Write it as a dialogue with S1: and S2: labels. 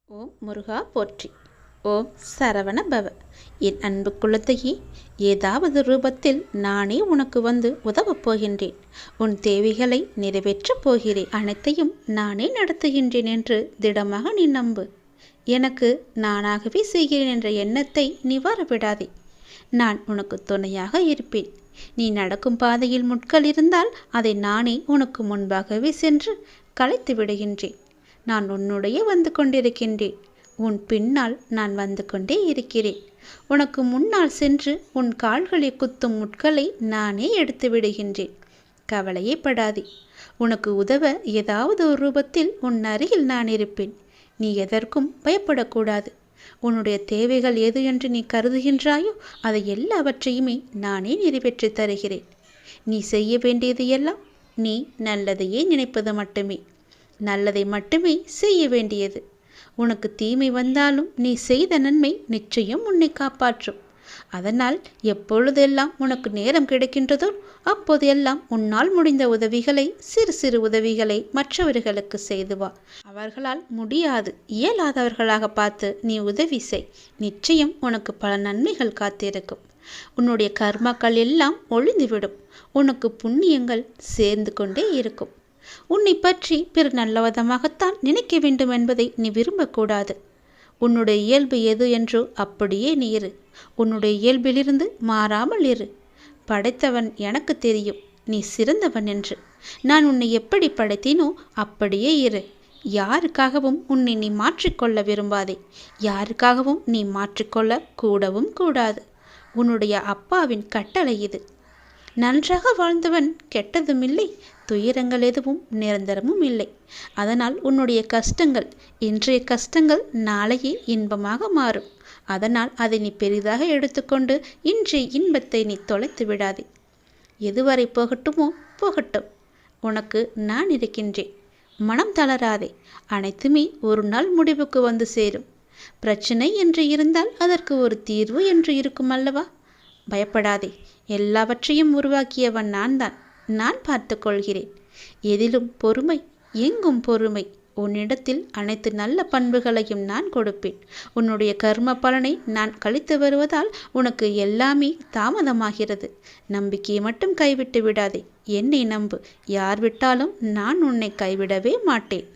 S1: ஓம் முருகா போற்றி. ஓம் சரவண பவ. என் அன்பு குழந்தையே, ஏதாவது ரூபத்தில் நானே உனக்கு வந்து உதவப் போகின்றேன். உன் தேவைகளை நிறைவேற்றப் போகிறேன். அனைத்தையும் நானே நடத்துகின்றேன் என்று திடமாக நீ நம்பு. எனக்கு நானாகவே செய்கிறேன் என்ற எண்ணத்தை நீ வரவிடாதே. நான் உனக்கு துணையாக இருப்பேன். நீ நடக்கும் பாதையில் முட்கள் இருந்தால் அதை நானே உனக்கு முன்பாகவே சென்று கலைத்து விடுகின்றேன். நான் உன்னுடைய வந்து கொண்டிருக்கின்றேன். உன் பின்னால் நான் வந்து கொண்டே இருக்கிறேன். உனக்கு முன்னால் சென்று உன் கால்களை குத்தும் முட்களை நானே எடுத்து விடுகின்றேன். கவலையே படாதே. உனக்கு உதவ ஏதாவது ஒரு ரூபத்தில் உன் அருகில் நான் இருப்பேன். நீ எதற்கும் பயப்படக்கூடாது. உன்னுடைய தேவைகள் எது என்று நீ கருதுகின்றாயோ அதை எல்லாவற்றையுமே நானே நிறைவேற்றி தருகிறேன். நீ செய்ய வேண்டியது எல்லாம் நீ நல்லதையே நினைப்பது மட்டுமே. நல்லதை மட்டுமே செய்ய வேண்டியது. உனக்கு தீமை வந்தாலும் நீ செய்த நன்மை நிச்சயம் உன்னை காப்பாற்றும். அதனால் எப்பொழுதெல்லாம் உனக்கு நேரம் கிடைக்கின்றதோ அப்போதெல்லாம் உன்னால் முடிந்த உதவிகளை, சிறு சிறு உதவிகளை மற்றவர்களுக்கு செய்து வா. அவர்களால் முடியாது, இயலாதவர்களாக பார்த்து நீ உதவி செய். நிச்சயம் உனக்கு பல நன்மைகள் காத்திருக்கும். உன்னுடைய கர்மாக்கள் எல்லாம் ஒழிந்துவிடும். உனக்கு புண்ணியங்கள் சேர்ந்து கொண்டே இருக்கும். உன்னை பற்றி பிற நல்லவிதமாகத்தான் நினைக்க வேண்டும் என்பதை நீ விரும்பக்கூடாது. உன்னுடைய இயல்பு எது என்றோ அப்படியே நீ இரு. உன்னுடைய இயல்பிலிருந்து மாறாமல் இரு. படைத்தவன் எனக்கு தெரியும் நீ சிறந்தவன் என்று. நான் உன்னை எப்படி படைத்தேனோ அப்படியே இரு. யாருக்காகவும் உன்னை நீ மாற்றிக்கொள்ள விரும்பாதே. யாருக்காகவும் நீ மாற்றிக்கொள்ள கூடவும் கூடாது. உன்னுடைய அப்பாவின் கட்டளை இது. நன்றாக வாழ்ந்தவன் கெட்டதும் இல்லை, துயரங்கள் எதுவும் நிரந்தரமும் இல்லை. அதனால் உன்னுடைய கஷ்டங்கள், இன்றைய கஷ்டங்கள் நாளையே இன்பமாக மாறும். அதனால் அதை நீ பெரிதாக எடுத்துக்கொண்டு இன்றைய இன்பத்தை நீ தொலைத்து விடாதே. எதுவரை போகட்டுமோ போகட்டும். உனக்கு நான் இருக்கின்றேன். மனம் தளராதே. அனைத்துமே ஒரு நாள் முடிவுக்கு வந்து சேரும். பிரச்சனை என்று இருந்தால் அதற்கு ஒரு தீர்வு என்று இருக்கும் அல்லவா? பயப்படாதே. எல்லாவற்றையும் உருவாக்கியவன் நான் தான். நான் பார்த்து கொள்கிறேன். எதிலும் பொறுமை, எங்கும் பொறுமை. உன்னிடத்தில் அனைத்து நல்ல பண்புகளையும் நான் கொடுப்பேன். உன்னுடைய கர்ம பலனை நான் கழித்து வருவதால் உனக்கு எல்லாமே தாமதமாகிறது. நம்பிக்கையை மட்டும் கைவிட்டு விடாதே. என்னை நம்பு. யார் விட்டாலும் நான் உன்னை கைவிடவே மாட்டேன்.